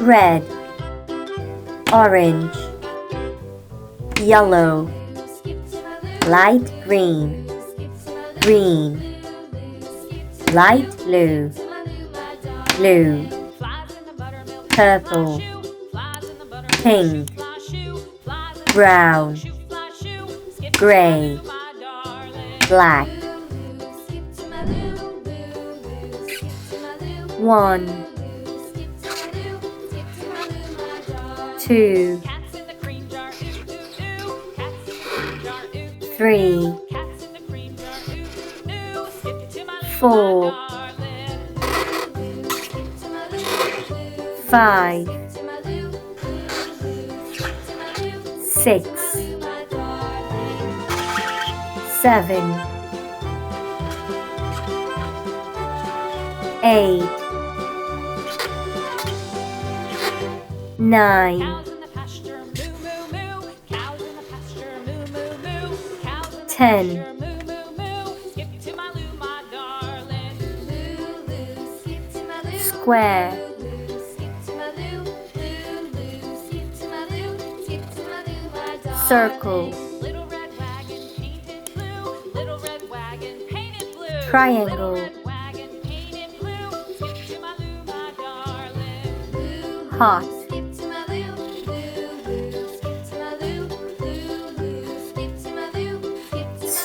red, orange, yellow, light green, green, light blue, blue, purple, pink, brown, gray, black. 1, 2, 3, 4, 5, 6, 7, 8, 9, 10, square, circle, triangle, heart,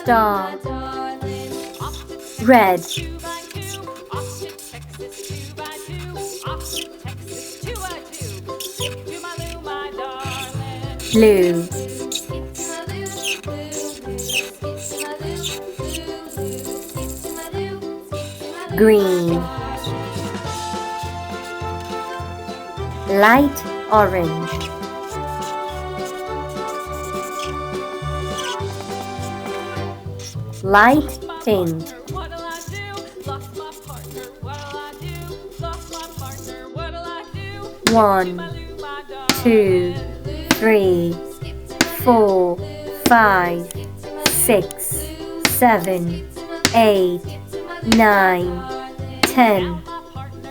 star, red, blue, green, light orange, light pink, 1, 2, 3, 4, 5, 6, 7, 8, 9, 10,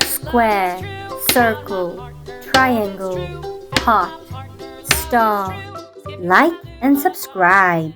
square, circle, triangle, heart, star. Like and subscribe.